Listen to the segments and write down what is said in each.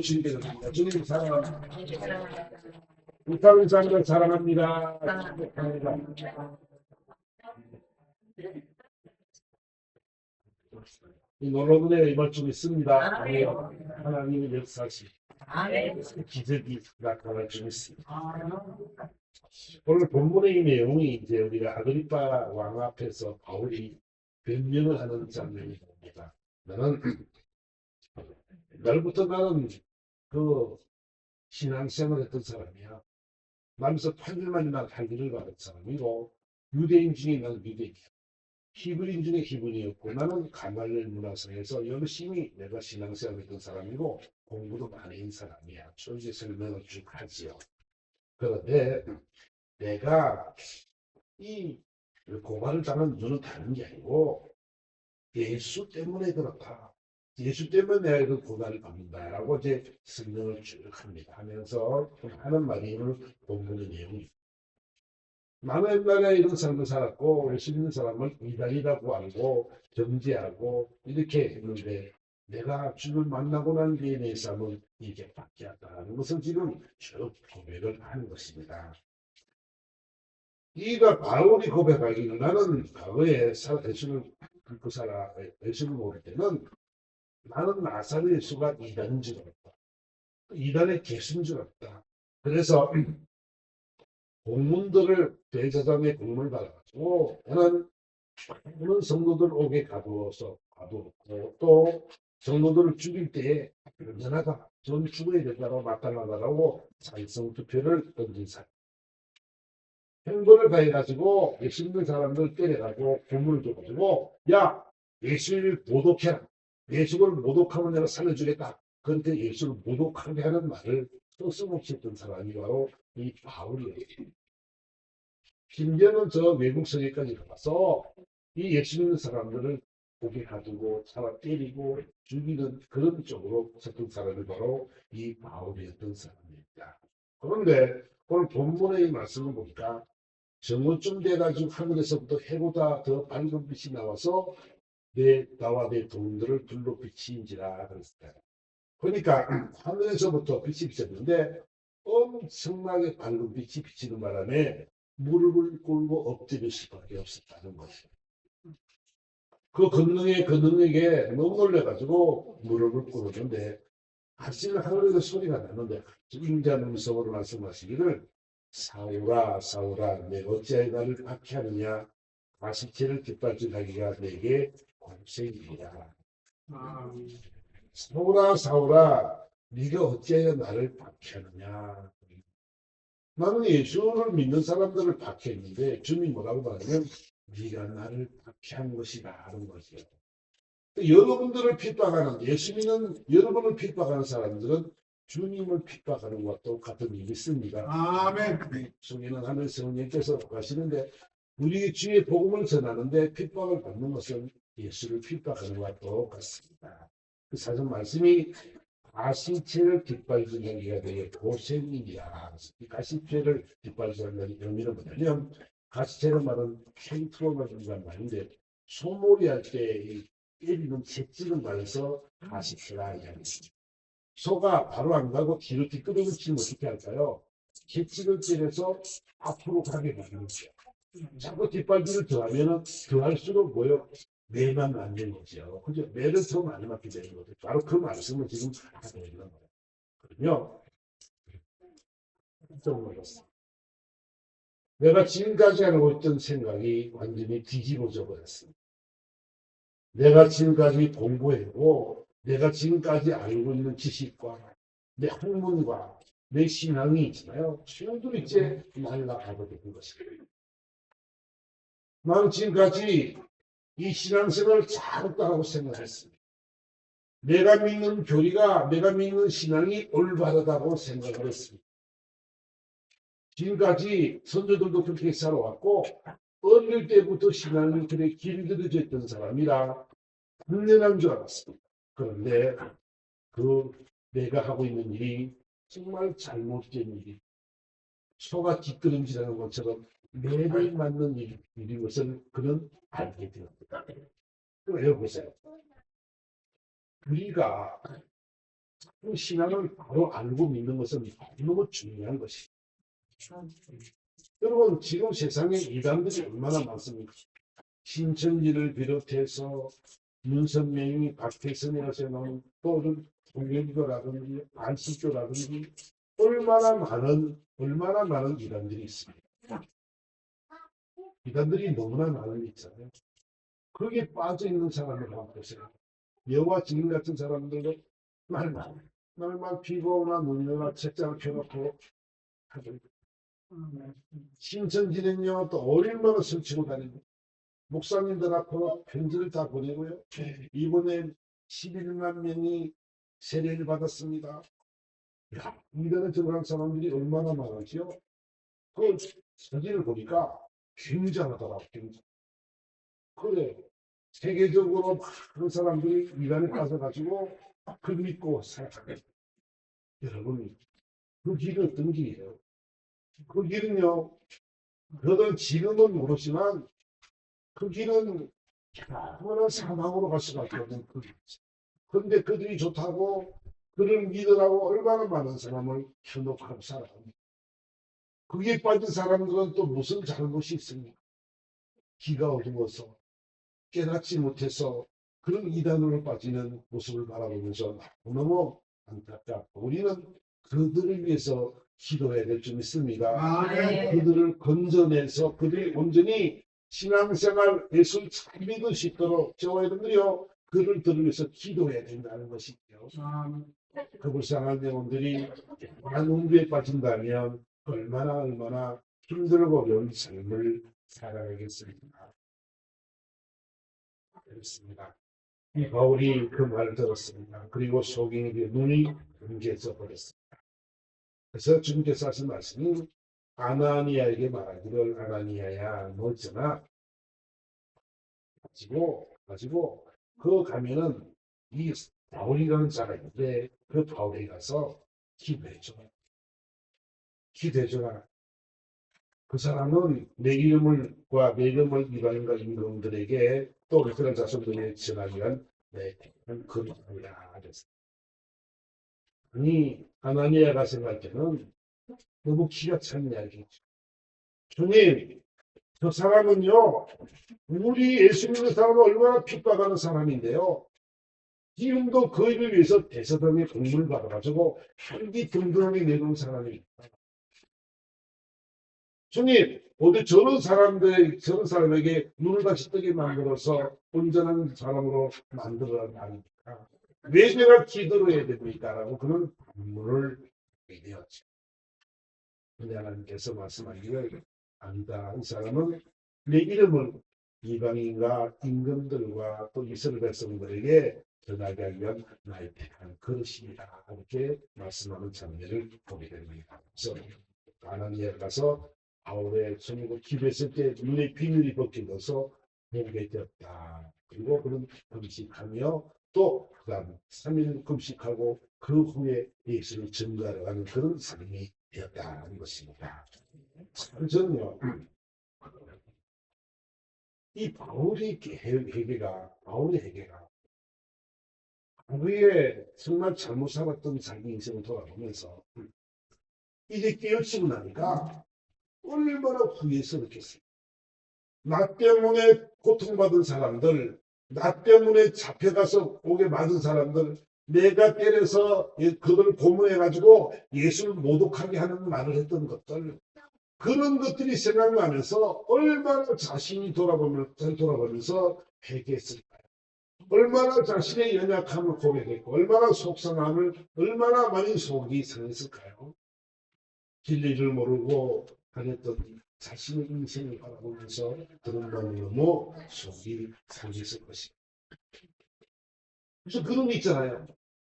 주님 사랑, 우타민상을 사랑합니다. 이 놀라운의 말씀 있습니다. 하나님의 역사시 기적이 나타날 줄 있습니다. 오늘 본문의 내용이 이제 우리가 아그리파 왕 앞에서 바울이 변명을 하는 장면이 봅니다. 날부터 나는 그 신앙생활을 했던 사람이야. 남에서 8일만이나 할 일을 받은 사람이고, 유대인 중에 나는 유대인이야. 히브리인 중에 히브리였고, 나는 가말렐 문화상에서 열심히 내가 신앙생활을 했던 사람이고, 공부도 많이 한 사람이야. 솔직히 설명을 쭉 하지요. 그런데 내가 이 고발을 당한 이유는 다른 게 아니고, 예수 때문에 그렇다. 예수 때문에 내가 이런 고난을 받는다라고 이제 설명을 쭉 합니다. 하면서 하는 말이 오늘 본문의 내용입니다. 나는 옛날에 이런 삶을 살았고, 예수 믿는 사람을 이단이라고 알고, 정죄하고, 이렇게 했는데, 내가 주를 만나고 난 뒤에 내 삶은 이게 바뀌었다는 것을 지금 쭉 고백을 하는 것입니다. 이가 바울이 고백하기는 나는 과거에 예수를 믿고 살아, 예수를 모를 때는 나는 나사렛 예수가 이단인 줄 알았다. 이단의 개수인 줄 알았다. 그래서 공문들을 대제사장의 공문을 받아가지고 나는 많은 성도들 옥에 가두었고 또 성도들을 죽일 때에 연하다. 전 죽어야 된다고 마땅하다라고 찬성 투표를 던진 사람. 행보를 가해가지고 예수 믿는 사람들 때려가지고 고문을 줘가지고 야 예수를 모독해라. 예수를 모독하면 내가 살려주겠다. 그런데 예수를 모독하게 하는 말을 서슴없이 했던 사람이 바로 이 바울이에요. 심지어는 저 외국 성에까지 가서 이 예수 믿는 사람들을 고개 가두고 잡아 때리고 죽이는 그런 쪽으로 섰던 사람이 바로 이 바울이었던 사람입니다. 그런데 오늘 본문의 말씀을 보니까 정오쯤 돼가지고 하늘에서부터 해보다 더 밝은 빛이 나와서 나와 내 동들을 둘러 비치인지라 그랬어요. 그러니까 하늘에서부터 빛이 비쳤는데 엄청나게 밝은 빛이 비치는 바람에 무릎을 꿇고 엎드릴 수밖에 없었다는 것이에요. 그 권능에게 너무 놀래가지고 무릎을 꿇었는데 사실 하늘에서 소리가 나는데 임자 음성으로 말씀하시기를 사울아 사울아 내 어찌하여 나를 박해하느냐 가시체를 뒷발질하기가 내게 공생이라. 사울아 사울아 네가 어찌하여 나를 박해하느냐. 나는 예수를 믿는 사람들을 박해했는데 주님이 뭐라고 말하면 네가 나를 박해한 것이다 하는 것이에요. 여러분들을 핍박하는 예수 믿는 여러분을 핍박하는 사람들은 주님을 핍박하는 것과 똑같은 일이 있습니다. 아멘. 성경은 하늘 성령께서 가시는데 우리 주의 복음을 전하는데 핍박을 받는 것은 예수를 핍박하는 것과 똑같습니다. 그 사전 말씀이 가시체를 뒷발질하기가 되게 고생이야. 이 가시체를 뒷발질하는 의미는 뭐냐면 가시체는 말은 팽트로가 준다는 말인데 소몰이 할때 때리는 채찍을 말해서 가시체라 이야기입니다. 소가 바로 안 가고 뒤로 뒷걸음을 치면 어떻게 할까요? 채찍을 때려서 앞으로 가게 되는 거죠. 자꾸 뒷발질을 더하면 더할수록 뭐요? 매만 만드는 거죠. 그죠? 매를 더 많이 맞게 되는 거죠. 바로 그 말씀을 지금 하고 있는 거예요. 그럼요. 좀 어렵습니다. 내가 지금까지 하고 있던 생각이 완전히 뒤집어져 버렸습니다. 내가 지금까지 공부했고, 내가 지금까지 알고 있는 지식과 내 학문과 내 신앙이 있잖아요. 모두 이제 날아가게 되는 것입니다. 나는 지금까지 이 신앙생활을 잘했다고 생각했습니다. 내가 믿는 교리가, 내가 믿는 신앙이 올바르다고 생각을 했습니다. 지금까지 선조들도 그렇게 살아왔고, 어릴 때부터 신앙이 그렇게 길들여져 있던 사람이라 당연한 줄 알았습니다. 그런데 그 내가 하고 있는 일이 정말 잘못된 일이 소가 뒷걸음질하는 것처럼 매를 맞는 일인 것을 그는 알게 되었다. 여기 보세요. 우리가 그 신앙을 바로 알고 믿는 것은 너무 중요한 것이에요. 여러분, 지금 세상에 이단들이 얼마나 많습니까? 신천지를 비롯해서 문선명이 박태선이 하셔놓은 또는 동경교라든지 안식교라든지 얼마나 많은 이단들이 있습니다. 이단들이 너무나 많은 게 있잖아요. 거기에 빠져 있는 사람을 한번 보세요. 여호와 증인 같은 사람들도 말만 피고나 눈이나 책장을 펴놓고 하죠. 신천지는요, 또 얼마나 설치고 다니고, 목사님들 앞으로 편지를 다 보내고요. 이번에 11만 명이 세례를 받았습니다. 야, 이단에 들어간 사람들이 얼마나 많았죠? 그 사진을 보니까 굉장하더라고요. 굉장히. 그래. 세계적으로 많은 사람들이 이단에 빠져가지고 그 믿고 살아가요. 여러분, 그 길은 어떤 길이에요? 그 길은요, 그들 지금은 모르지만 그 길은 영원한 사망으로 갈 수밖에 없는 그 길. 그런데 그들이 좋다고 그를 믿으라고 얼마나 많은 사람을 현혹하고 살아갑니다. 거기에 빠진 사람들은 또 무슨 잘못이 있습니까? 기가 어두워서 깨닫지 못해서 그런 이단으로 빠지는 모습을 바라보면서 너무 안타깝고 우리는 그들을 위해서 기도해야 될 줄 믿습니다. 네. 그들을 건져내서 그들이 온전히 신앙생활 예수를 잘 믿을 수 있도록 저와 여러분들이요 그를 위해서 기도해야 된다는 것이죠. 그 불쌍한 영혼들이 한웅부에 빠진다면 얼마나 힘들고 어려운 삶을 살아가겠습니까? 그렇습니다. 이 바울이 그 말을 들었습니다. 그리고 속인에게 눈이 금개져 버렸습니다. 그래서 주님께서 하신 말씀이 아나니아에게 말하기를 아나니아야 너 있잖아 가지고 그 가면은 이 바울이라는 자가 있는데 그 바울에 가서 기도해줘라. 그 사람은 내 이름과 내 이름을 이방인과 임금들에게 또 그런 자손들에게 전하기 위한 내 그리스도야. 아니 아나니아가 생각할 때는 너무 기가 찬 이야기죠. 주님, 저 사람은요, 우리 예수 믿는 사람은 얼마나 핍박하는 사람인데요. 지금도 그 일을 위해서 대서당에 공문을 받아가지고 한기 든든하게 내놓은 사람입니다. 주님, 어디 저런 사람에게 눈을 다시 뜨게 만들어서 온전한 사람으로 만들어야 합니까? 왜 제가 기도를 해야 됩니까? 라고 그는 반문을 하게 되었죠. 근데 하나님께서 말씀하기를 아니다. 이 사람은 내 이름을 이방인과 임금들과 또 이스라엘 백성들에게 전하게 하기 위한 나의 택한 그릇입니다. 이렇게 말씀하는 장면을 보게 됩니다. 그래서 아나니아에 가서 바울의 손으로 기도했을 때 눈에 비늘이 벗겨져서 보게 되었다. 그리고 그는 금식하며 또 그다음 3일 금식하고 그 후에 예수를 증거하러 가는 그런 삶이 되었다는 것입니다. 저는요, 이 바울의 회개가 우리의 정말 잘못 살았던 자기 인생을 돌아보면서 이제 깨우치고 나니까 얼마나 후회스럽겠어요. 나 때문에 고통받은 사람들, 나 때문에 잡혀가서 오게 맞은 사람들, 내가 때려서 그걸 고문해가지고 예수를 모독하게 하는 말을 했던 것들, 그런 것들이 생각나면서 얼마나 자신이 돌아보면서 회개했을까요? 얼마나 자신의 연약함을 고백했고, 얼마나 속상함을, 얼마나 많이 속이 상했을까요? 진리를 모르고 다녔던 자신의 인생을 바라보면서 그런 마음이 너무 속이 상했을 것입니다. 그래서 그런 게 있잖아요.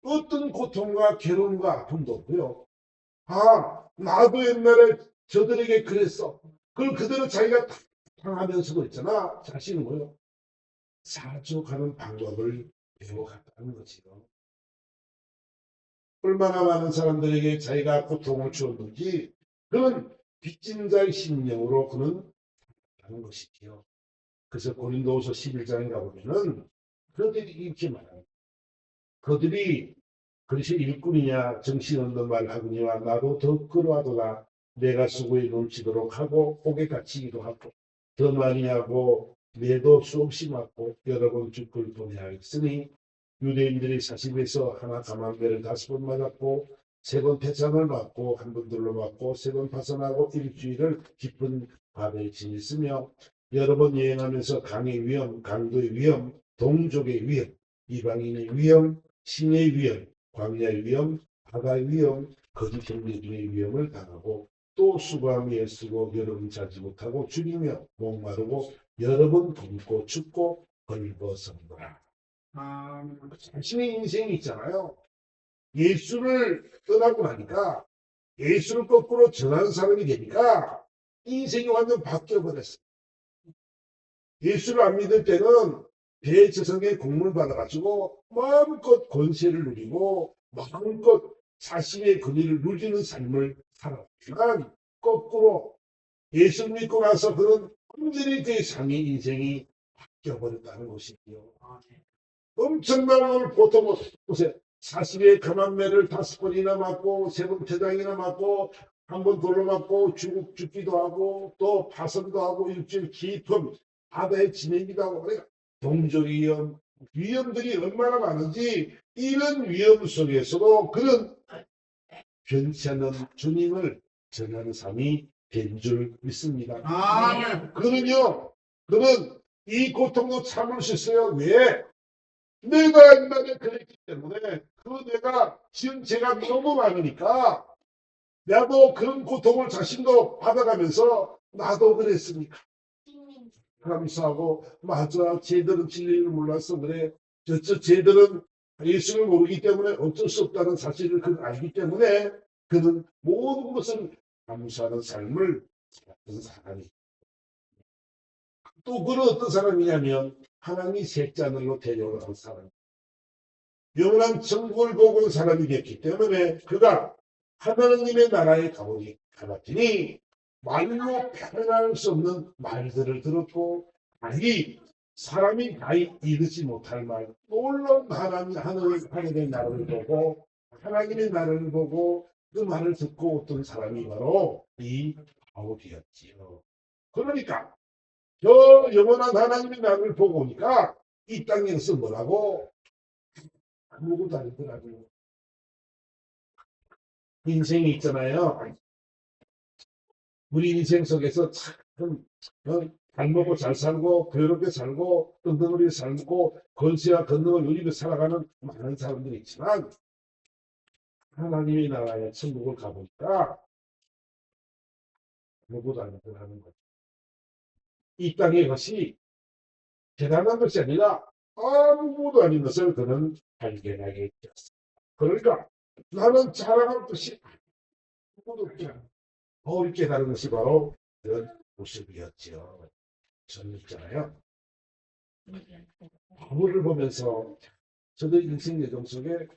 어떤 고통과 괴로움과 아픔도 없고요. 아, 나도 옛날에 저들에게 그랬어. 그걸 그대로 자기가 당하면서도 있잖아. 자신은 뭐요? 사주하는 방법을 배워갔다는 거지요. 얼마나 많은 사람들에게 자기가 고통을 주었는지 그는 빚진 자의 심령으로 그는 하는 것이지요. 그래서 고린도후서 11장에 가보면은 그들이 이렇게 말합니다. 그들이 그것이 일꾼이냐 정신없는 말 하거니와 나도 더 끌어와도다. 내가 수고에 넘치도록 하고 옥에 갇히기도 하고 더 많이 하고 매도 수없이 맞고 여러 번 죽을 보내하였으니 유대인들이 40에서 하나 가만배를 5번 맞았고 3번 패장을 맞고 한 번 둘러 맞고 3번 파선하고 일주일을 깊은 바다에 지냈으며 여러 번 여행하면서 강의 위험, 강도의 위험, 동족의 위험, 이방인의 위험, 신의 위험, 광야의 위험, 바다의 위험, 거짓 경제중의 위험을 당하고 또 수고함이 애쓰고 여러 번 자지 못하고 죽이며 목마르고 여러 번 굶고 춥고 벌거벗었노라. 자신의 인생이 있잖아요. 예수를 떠나고 나니까 예수를 거꾸로 전하는 사람이 되니까 인생이 완전 바뀌어버렸어요. 예수를 안 믿을 때는 대제성의 공문을 받아가지고 마음껏 권세를 누리고 마음껏 자신의 권위를 누리는 삶을 살았지만 거꾸로 예수를 믿고 나서 그런 완전히 그의 삶의 인생이 바뀌어버렸다는 것이고요. 엄청난 오늘 보통 보세요. 40의 가만매를 5번이나 맞고 3번 퇴장이나 맞고 한 번 돌로 맞고 죽기도 하고 또 파선도 하고 일주일 깊은 바다에 지내기도 하고 그래요. 동족 위험들이 얼마나 많은지 이런 위험 속에서도 그런 변치 않는 주님을 전하는 삶이 된 줄 믿습니다. 그는요, 그는 이 고통도 참을 수 있어요. 왜? 내가 옛날에 그랬기 때문에 그 내가 지금 제가 너무 많으니까 나도 그런 고통을 자신도 받아가면서 나도 그랬으니까 감사하고 맞아 쟤들은 진리를 몰라서 그래 저쪽 쟤들은 예수를 모르기 때문에 어쩔 수 없다는 사실을 그는 알기 때문에 그는 모든 것을 감사하는 삶을 살았던 사람이 또 그는 어떤 사람이냐면 하나님이 셋째 하늘로 데려오는 사람 영원한 천국을 보고 온 사람이 됐기 때문에 그가 하나님의 나라에 가봤더니 말로 표현할 수 없는 말들을 들었고 사람이 다 이르지 못할 말 놀라운 하나님의 나라를 보고 하나님의 나라를 보고 그 말을 듣고 어떤 사람이 바로 이 바울이었지요. 그러니까 저 영원한 하나님의 나라를 보고 오니까 이 땅에서 뭐라고 아무것도 아니더라고요. 인생이 있잖아요. 우리 인생 속에서 참 잘 먹고 잘 살고 괴롭게 살고 뜬덩어리 살고 권세와 권능을 누리며 살아가는 많은 사람들이 있지만 하나님의 나라에 천국을 가보니까 아무것도 아니더라는 거죠. 이 땅의 것이 대단한 것이 아니라 아무것도 아닌 것을 그는 발견하게 되었습니다. 그러니까 나는 자랑할 것이 아무것도 없지 않아. 바울이 깨달은 것이 바로 그런 모습이었죠. 저는 있잖아요. 바울을 보면서 저도 인생 여정 속에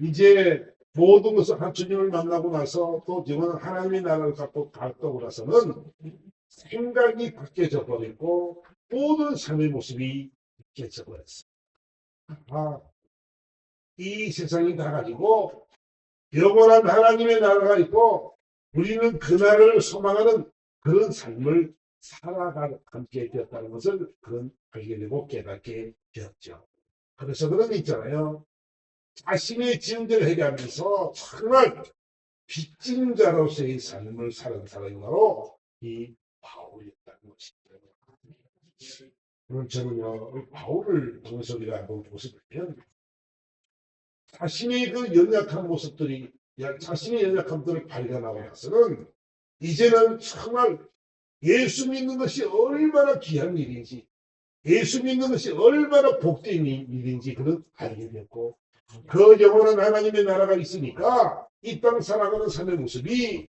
이제 모든 것을 한 주님을 만나고 나서 또 영원한 하나님의 나라를 갖고 갔다고 나서는 생각이 바뀌어져 버리고 모든 삶의 모습이 바뀌어져 버렸어요. 이 세상이 다 가지고 영원한 하나님의 나라가 있고 우리는 그 나라를 소망하는 그런 삶을 함께 되었다는 것을 그런 알게 되고 깨닫게 되었죠. 그래서 그런 게 있잖아요. 자신의 지음대로 해결하면서 정말 빚진 자로서의 삶을 사는 사람이 바로 이 바울이었다는 것이죠. 그럼 저는요, 바울을 통해서 우리가 한번 모습을 보면 자신의 그 연약한 모습들이 자신의 연약함들을 발견하고 나서는 이제는 정말 예수 믿는 것이 얼마나 귀한 일인지 예수 믿는 것이 얼마나 복된 일인지 그를 알게 됐고 그 영원한 하나님의 나라가 있으니까 이 땅 살아가는 삶의 모습이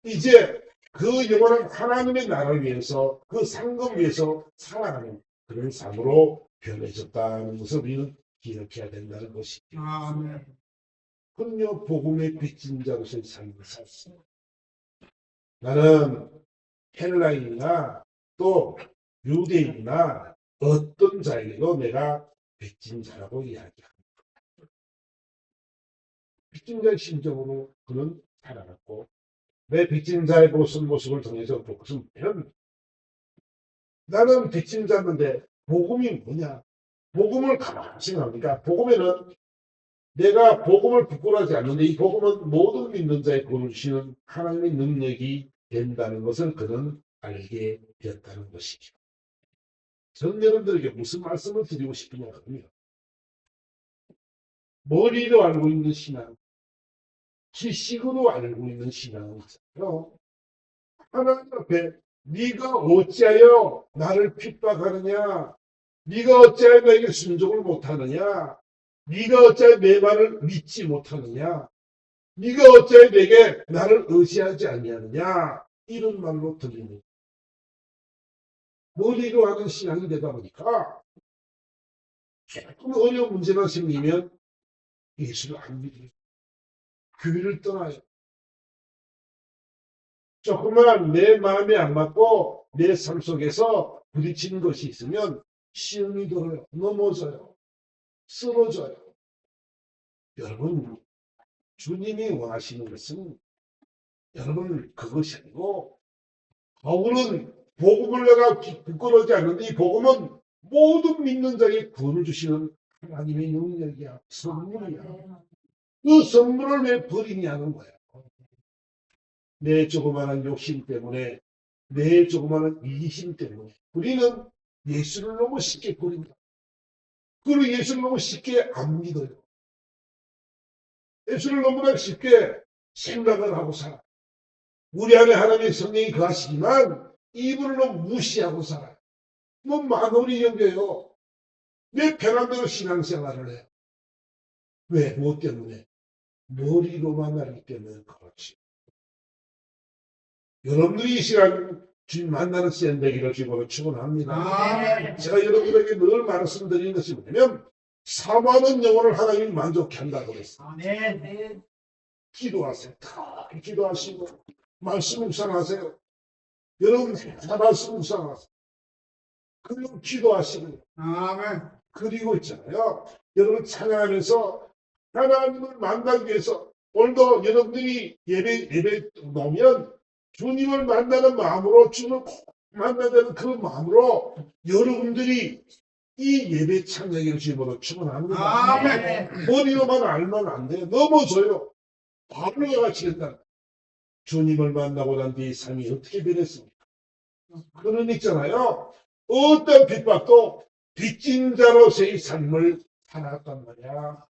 이제 그 영원한 하나님의 나라를 위해서 그 상급 위해서 살아가는 그런 삶으로 변해졌다는 것을 우리는 기억해야 된다는 것이죠. 그럼요, 복음의 빚진 자로서의 삶을 살았습니다. 나는 헬라인이나 또 유대인이나 어떤 자에게도 내가 빚진 자라고 이야기합니다. 빚진 자의 심정으로 그는 살아갔고, 내 빚진 자의 모습을 통해서 그것은 보면 나는 빚진 자인데 복음이 뭐냐? 복음을 가만히 생각하니까 복음에는 내가 복음을 부끄러워하지 않는데 이 복음은 모든 믿는 자의 구원을 주시는 하나님의 능력이 된다는 것을 그는 알게 되었다는 것이죠. 저는 여러분들에게 무슨 말씀을 드리고 싶으냐 하면 머리로 알고 있는 신앙, 지식으로 알고 있는 신앙은 있어요. 하나님 앞에 네가 어찌하여 나를 핍박하느냐? 네가 어찌하여 나에게 순종을 못하느냐? 네가 어찌하여 내 말을 믿지 못하느냐? 네가 어찌하여 내게 나를 의지하지 아니하느냐? 이런 말로 들립니다. 머리로 하는 신앙이 되다 보니까 조금 어려운 문제가 생기면 예수를 안 믿어요. 교회를 떠나요. 조금만 내 마음에 안 맞고 내 삶 속에서 부딪히는 것이 있으면 시험이 들어요. 넘어져요. 쓰러져요. 여러분, 주님이 원하시는 것은 여러분 그것이 아니고 바울은 복음을 내가 부끄러워하지 않는데 이 복음은 모든 믿는 자에게 구원을 주시는 하나님의 능력이야. 선물이야. 그 선물을 왜 버리냐는 거야. 내 조그마한 욕심 때문에 내 조그마한 이기심 때문에 우리는 예수를 너무 쉽게 버린다. 그리고 예수를 너무 쉽게 안 믿어요. 예수를 너무나 쉽게 생각을 하고 살아. 우리 안에 하나님의 성령이 거하시지만 이분을 너무 무시하고 살아요. 너무 만원이 여겨요. 내 편한대로 신앙생활을 해요. 왜? 무엇 때문에? 머리로만 알기 때문에 그렇지. 여러분들이 이 시간 주님 만나는 시간 되기를 주님으로 축원합니다. 제가 여러분에게 늘 말씀드리는 것이 뭐냐면 사모하는 영혼을 하나님이 만족해 한다고 그랬어요. 기도하세요. 다 기도하시고 말씀 묵상하세요. 여러분 다 말씀 묵상하세요. 그리고 기도하시고 그리고 있잖아요. 여러분 찬양하면서 하나님을 만나기 위해서 오늘도 여러분들이 예배 놓으면 주님을 만나는 마음으로 주님을 꼭 만나야 되는 그 마음으로 여러분들이 이 예배 찬양을 주님으로 축원합니다. 머리로만 알면 안 돼요. 넘어져요. 바로가 같이 된다. 주님을 만나고 난 뒤에 삶이 어떻게 변했습니까? 그런 있잖아요. 어떤 핍박도 빚진 자로서의 삶을 살아갔단 말이야.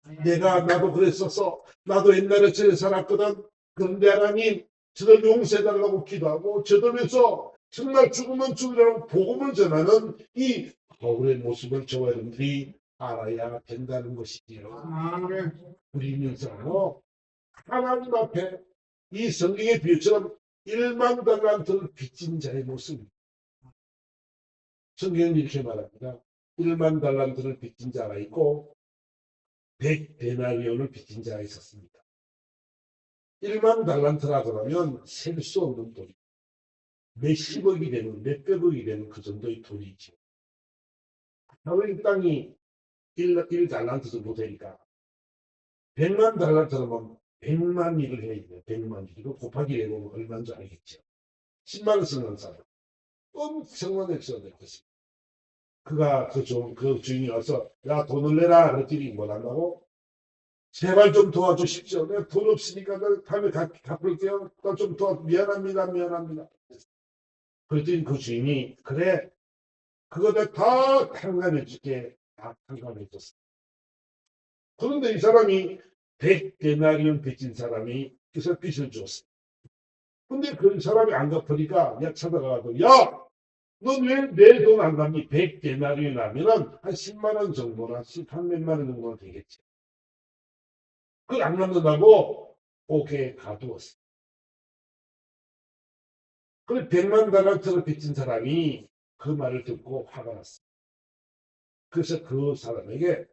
나도 그랬었어. 나도 옛날에 저래 살았거든. 그런데 하나님, 저들 용서해달라고 기도하고, 저들 위해서 정말 죽으면 죽으라고 복음을 전하는 이 바울의 모습을 저와 여러분들이 알아야 된다는 것이지요. 우리 인생으로 하나님 앞에 이 성경의 비유처럼 1만 달란트를 빚진 자의 모습. 성경은 이렇게 말합니다. 1만 달란트를 빚진 자가 있고 100데나리온을 빚진 자가 있었습니다. 1만 달란트라 그러면 셀 수 없는 돈. 몇십억이 되는 몇백억이 되는 그 정도의 돈이죠. 하루의 땅이 1달란트 정도 되니까 100만 달란트라면 100만 일을 해야 돼요. 100만 일. 이거 곱하기 해보면 얼마인 줄 알겠죠. 10만 원 쓰는 사람. 엄청난 액수가 될 것입니다. 그가 그 주인이 와서 야 돈을 내라 그랬더니 뭘 한다고? 제발 좀 도와주십시오. 내가 돈 없으니까 나 다음에 갚을게요. 좀 미안합니다. 그랬더니 그 주인이 그래 그거 내가 다 탕감해 줄게. 다 탕감해 줬어. 그런데 이 사람이 100데나리온 빚진 사람이 그래서 빚을 줬어. 근데 그 사람이 안 갚으니까 내가 찾아가서 야 넌 왜 내 돈 안 갚니? 100데나리온 하면은 한 10만 원 정도나 10몇만 원 정도는 되겠지. 그걸 안 갚는다고 오케이 가두었어. 그래 100만 달란트를 빚진 사람이 그 말을 듣고 화가 났어. 그래서 그 사람에게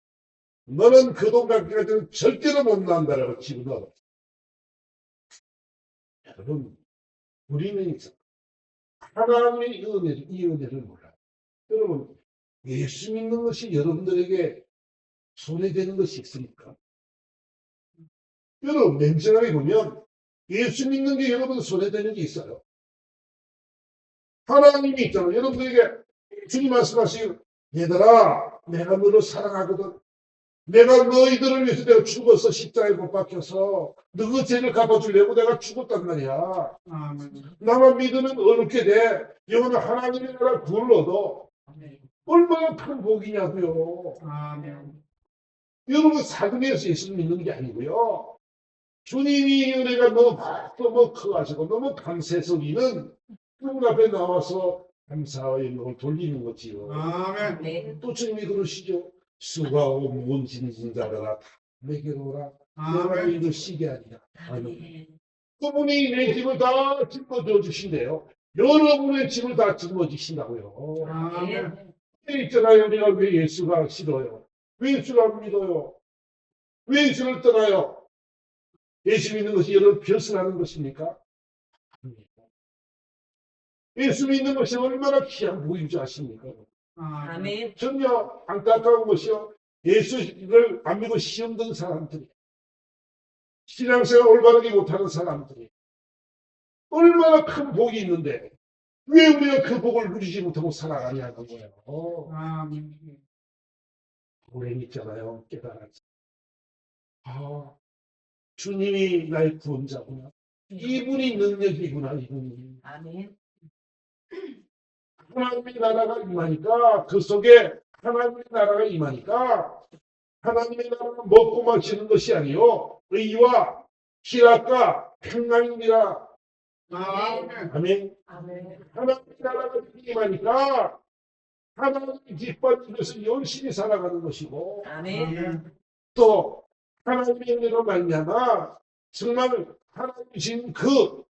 너는 그 돈 갚기까지는 절대로 못 나온다라고 집어넣어. 여러분 우리는 하나님의 이 은혜를 몰라요. 여러분 예수 믿는 것이 여러분들에게 손해되는 것이 있습니까? 여러분, 냉정하게 보면 예수 믿는 게 여러분 손에 되는 게 있어요. 하나님이 있잖아요. 여러분들에게 주님 말씀하시길, 얘들아, 내가 너를 사랑하거든. 내가 너희들을 위해서 내가 죽어서 십자가에 못 박혀서 너희 죄를 갚아주려고 내가 죽었단 말이야. 나만 믿으면 어렵게 돼. 영원히 하나님의 나라 구원을 얻어. 얼마나 큰 복이냐고요. 여러분 사등에서 예수 믿는 게 아니고요. 주님이 은혜가 너무 커가지고 너무 강세서 우리는 그분 앞에 나와서 감사의 영을 돌리는 거지요. 또 주님이 그러시죠. 수고하고 무거운 짐진 자들아 내게로 오라. 내가 너희를 쉬게 하리라. 아멘. 그분이 내 짐을 다 짊어져 주신대요. 여러분의 짐을 다 짊어지신다고요. 있잖아요. 우리가 왜 예수가 싫어요? 왜 예수를 안 믿어요? 왜 예수를 떠나요? 예수 믿는 것이 여러분 별선하는 것입니까? 예수 믿는 것이 얼마나 귀한 복인 줄 아십니까? 아멘. 전혀 안타까운 것이요. 예수를 안 믿고 시험 든 사람들이, 신앙생활 올바르게 못하는 사람들이 얼마나 큰 복이 있는데 왜 우리가 그 복을 누리지 못하고 살아가냐는 거예요. 불행 있잖아요. 깨달았죠. 주님이 나의 구원자구나. 이분이 능력이구나. 이분이. 아멘. 하나님의 나라가 임하니까 그 속에 하나님의 나라가 임하니까 하나님의 나라는 먹고 마시는 것이 아니요 의와 희락과 평강입니다. 아멘. 하나님의 나라가 임하니까 하나님이 기뻐하는 것을 열심히 살아가는 것이고 아멘. 또 하나님의 은혜로 말미암아 정말 하나님 주신 그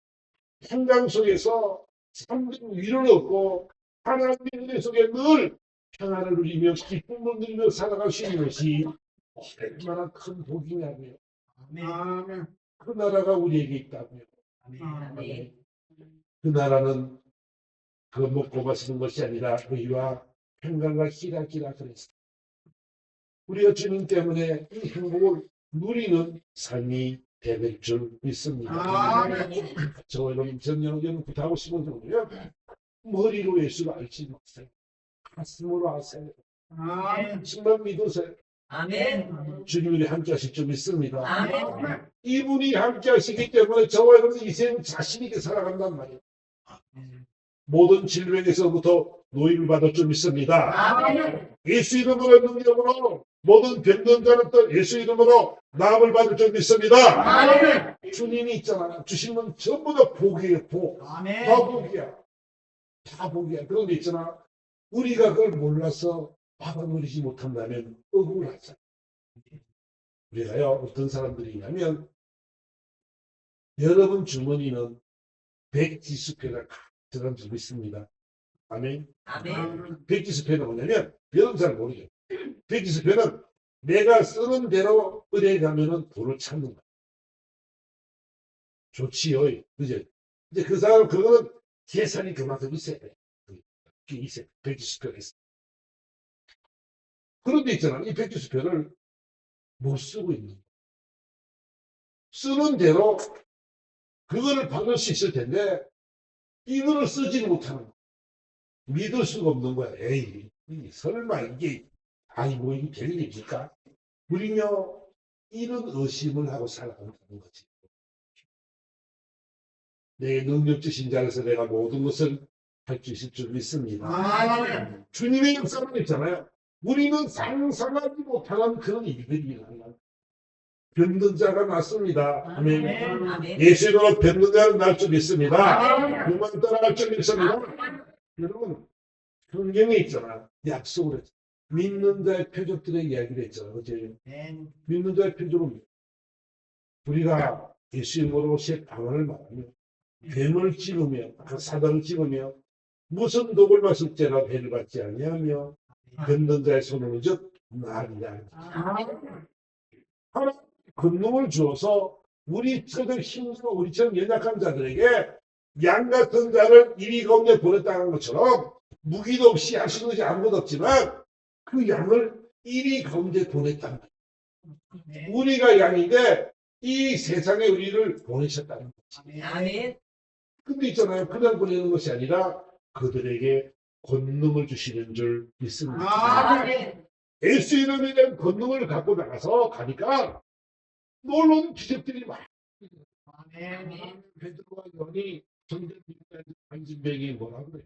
평강 속에서 참된 위로를 얻고 하나님의 은혜 속에 늘 평안을 누리며 기쁨을 누리며 살아갈 수 있는 것이 얼마나 큰 복이냐고요. 그 나라가 우리에게 있다고요. 아멘. 그 나라는 그 먹고 마시는 것이 아니라 의와 평강과 희락이라 그랬어요. 우리가 주님 때문에 이 행복을 누리는 삶이 될 줄 믿습니다. 저 여러분 전여러분 부탁하고 싶은 정도요. 머리로 예수를 알지 마세요. 가슴으로 아세요. 정말 믿으세요. 아멘. 주님이 함께 하실 줄 믿습니다. 아멘. 이분이 함께 하시기 때문에 저와 여러분 인생 자신 있게 살아간단 말이에요. 모든 질병에서부터 노임을 받을 줄 믿습니다. 아멘. 예수 이름으로 능력으로 모든 병든 자는 또 예수 이름으로 나음을 받을 줄 믿습니다. 아멘. 주님이 있잖아요. 주신 건 전부 다 복이에요. 복. 다 복이야. 다 복이야. 그런데 있잖아. 우리가 그걸 몰라서 받아들이지 못한다면 억울하잖아. 우리가요. 어떤 사람들이 있냐면 여러분 주머니는 백지수표가 들어간 줄 믿습니다. 아멘. 아멘. 백지수표는 뭐냐면 여러분 잘 모르죠. 백지수표는 내가 쓰는 대로 은행 가면은 돈을 찾는 거야. 좋지요. 그죠? 근데 그 사람 그거는 계산이 그만큼 있어야 돼. 있어요. 백지수표가 있어. 그런데 있잖아. 이 백지수표를 못 쓰고 있는 거야. 쓰는 대로 그거를 받을 수 있을 텐데 이거를 쓰지 못하는 거야. 믿을 수가 없는 거야. 에이, 설마 이게 뭐 이게 별일입니까? 우리며 이런 의심을 하고 살아간다는 거지. 내 능력 주신 자에서 내가 모든 것을 할 수 있을 줄 믿습니다. 주님의 역사는 있잖아요. 우리는 상상하지 못하는 그런 일들이 일어나요. 병든 자가 낫습니다. 아멘. 아멘. 예수 이름으로 병든 자는 날 줄 믿습니다. 그만 따라갈 줄 믿습니다. 여러분, 성경에 있잖아. 약속을 했죠. 믿는 자의 표적들의 이야기를 했잖아. 어제 믿는 자의 표적은 우리가 예수 이름으로 새 방언을 말하며 뱀을 찍으며 사단을 찍으며 무슨 독을 마실 때나 해를 받지 아니하며 병든 자의 손으로 즉 나으리라. 하나님 권능을 주어서 우리처럼 힘들고 우리처럼 연약한 자들에게 양 같은 자를 이리 가운데 보냈다는 것처럼 무기도 없이 할 수 있는 것이 아무것도 없지만 그 양을 이리 가운데 보냈단 말이에요. 우리가 양인데 이 세상에 우리를 보내셨다는 거지. 아멘. 근데 있잖아요. 그냥 보내는 것이 아니라 그들에게 권능을 주시는 줄 믿습니다. 아멘. 예수 이름에 대한 권능을 갖고 나가서 가니까 놀라운 기적들이 많아요. 아멘. 베드로와 요한이 정전병이 뭐라 그래.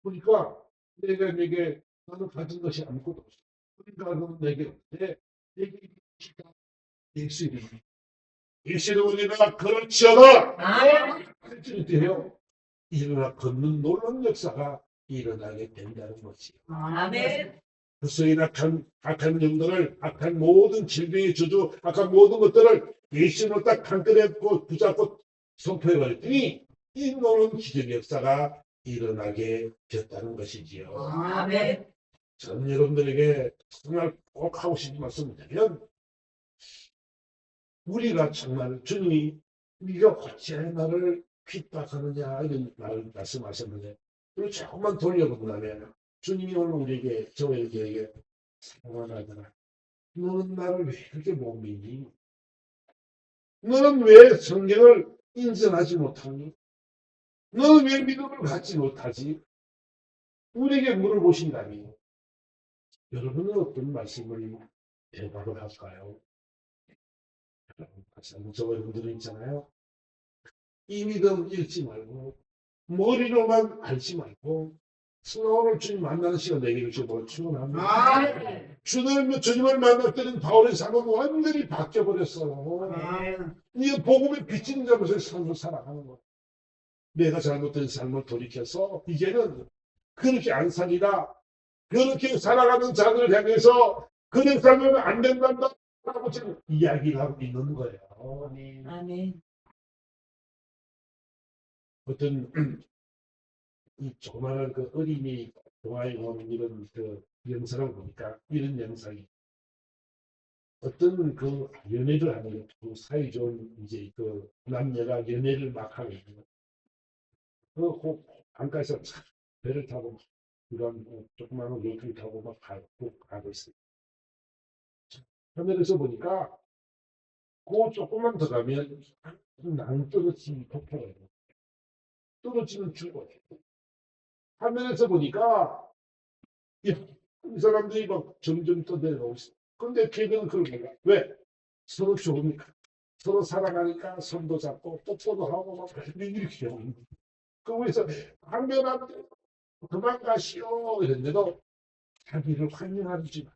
보니까 내가 내게 나는 가진 것이 아무것도 없어. 그러니까 너는 내게 없대. 내게 있다. 예수 이름. 예수 이름으로 그렇지어다. 아멘. 할지 돼요. 일어나 걷는 놀라운 역사가 일어나게 된다는 것이요. 아멘. 그리스도인 악한 영들을, 악한 모든 질병의 저주, 악한 모든 것들을 예수로 딱 한꺼번에 붙잡고 선포해버렸더니 이 놀라운 기적의 역사가 일어나게 됐다는 것이지요. 아멘. 저는 여러분들에게 정말 꼭 하고 싶은 말씀을 드리면 우리가 정말 주님이 네가 어찌하여 나를 핍박하느냐 이런 말씀하셨는데 그걸 조금만 돌려본다면 주님이 오늘 우리에게 저에게 사랑하더라. 너는 나를 왜 이렇게 못 믿니? 너는 왜 성경을 인정하지 못하니? 너는 왜 믿음을 갖지 못하지? 우리에게 물어보신다니 여러분은 어떤 말씀을 대답을 할까요? 다시 한번 저 여러분들은 있잖아요. 이 믿음 잃지 말고 머리로만 알지 말고 오늘 주님 만나는 시간 내게 주시고 축원합니다. 주님을 만날 때는 바울의 삶은 완전히 바뀌어버렸어요. 이 복음의 비치는 자로서의 삶을 살아가는 거예요. 내가 잘못된 삶을 돌이켜서 이제는 그렇게 안 살리라. 그렇게 살아가는 자들을 향해서 그렇게 살면 안 된단다. 라고 지금 이야기를 하고 있는 거예요. 아멘. 어떤 이 조그마한 그 어린이 동화에 나오는 이런 그 영상을 보니까 이런 영상이 어떤 그 연애를 하는 그 사이좋은 이제 그 남녀가 연애를 막 하고 있는 그 강가에서 배를 타고 이런 조그마한 요트를 타고 막 가고 있어요. 하늘에서 보니까 그 조금만 더 가면 낭 떨어지는 폭포가 있는 떨어지면 죽어요. 화면에서 보니까 이 사람들이 막 점점 더 내려오고 있어. 근데 걔들은 그걸 몰라. 왜? 서로 좋으니까. 서로 살아가니까 손도 잡고 뽀뽀도 하고 막 이렇게 하고 있는 거야. 그래서 한면한테 그만 가시오 이랬는데도 자기를 환영하지 마.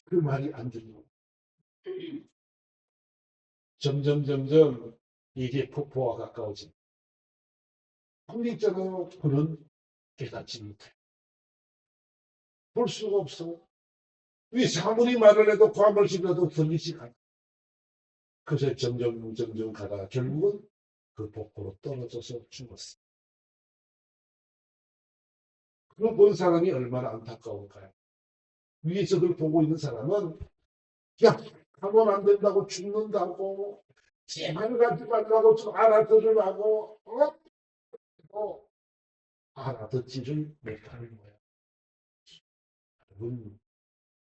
그 말이 안 들리고. 점점 이게 폭포와 가까워진다. 근데 있잖아요. 그는 깨닫지 못해. 볼 수가 없어. 이 사물이 말을 해도 과물 지나도 들리지 않아. 그래서 점점 가다가 결국은 그 폭포로 떨어져서 죽었어. 그걸 본 사람이 얼마나 안타까울까요? 위에서 그걸 보고 있는 사람은 야, 하면 안 된다고 죽는다고 제발 가지 말라고 좀 알아들으라고 알아듣지를 못하는 거야. 여러분,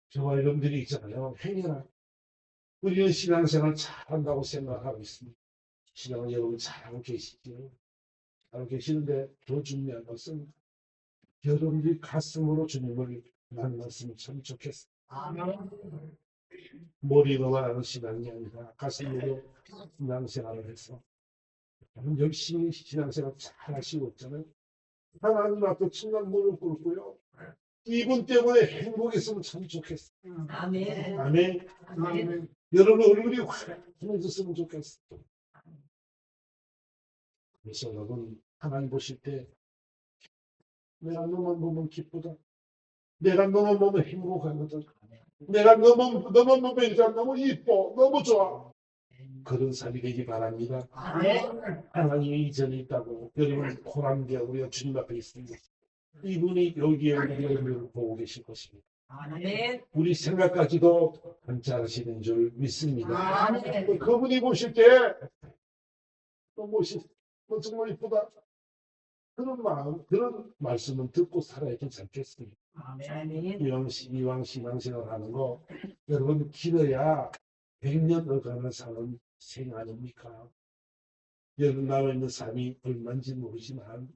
저와 여러분들이 있잖아요. 행여나 우리는 신앙생활 잘한다고 생각하고 있습니다. 신앙을 여러분 잘하고 계시죠? 잘하고 계시는데 더 중요한 것은 여러분들이 가슴으로 주님을 만났으면 참 좋겠어요. 아멘. 머리로만 하는 신앙이 아니라 가슴으로 신앙생활을 해서 열심히 신앙생활 잘 하시고 있잖아요. 하나님 앞에 천만 무릎 꿇고요. 이분 때문에 행복했으면 참 좋겠어요. 아멘. 아멘. 아멘. 여러분 얼굴이 환해졌으면 좋겠어요. 그래서 여러분 하나님 보실 때 내가 너만 보면 기쁘다. 내가 너만 보면 행복하거든. 내가 너만 보면 일단 너무 이뻐. 너무 좋아. 그런 삶이 되기 바랍니다. 아멘. 하나님이 이전에 있다고 여러분 호랑이가 우리가 주님 앞에 있습니다. 이분이 여기에 우리를 보고 계실 것입니다. 아멘. 우리 생각까지도 관찰하시는 줄 믿습니다. 아멘. 그분이 보실 때 너무 정말 이쁘다. 그런 마음, 그런 말씀은 듣고 살아야 괜찮겠습니다. 아멘. 이왕 신앙생활 하는 거, 여러분, 길어야 100년 어간을 사는 생 아닙니까? 여러분, 남아있는 삶이 얼마인지 모르지만,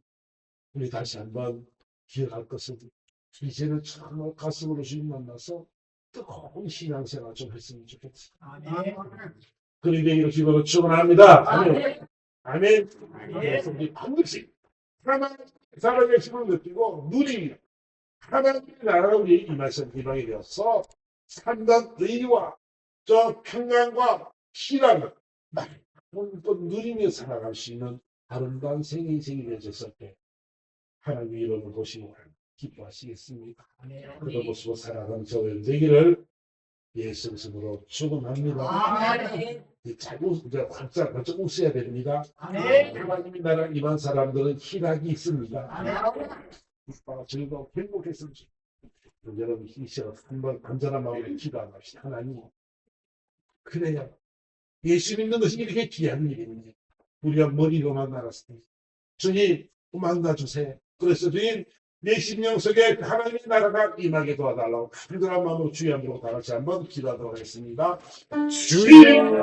우리 다시 한번 기억할 것은, 이제는 정말 가슴으로 주님 만나서 뜨거운 신앙생활 좀 했으면 좋겠어요. 아멘. 그러게 이렇게 축원합니다. 아멘. 아멘. 그래서 우리 반드시 하나님의 살아계심을 느끼고 누립니다. 하나님의 나라가 우리의 임하신 희망이 되어서 산단 의와 저 평강과 희락을 또 누리며 살아갈 수 있는 아름다운 생이 되셨을 때 하나님 이름을 보시고 기뻐하시겠습니까? 그런 모습으로 살아가는 저의 되기를 예수 이름으로 축원합니다. 아멘. 자꾸 이제 활짝 웃어야 됩니다. 아멘. 하나님의 나라 임한 사람들은 희락이 있습니다. 아멘. 기뻐 즐거워 행복했으면 좋겠습니다. 여러분 이 시간 한번 간절한 마음으로 기도합시다. 하나님 그래야 예수 믿는 것이 이렇게 귀한 일입니다. 우리가 머리로만 알았을 때 주님 만나주세요. 그래서 주님 내 심령 속에 하나님의 나라가 임하게 도와달라고 간절한 마음으로 주여 한번 다 같이 한번 기도하도록 하겠습니다. 주님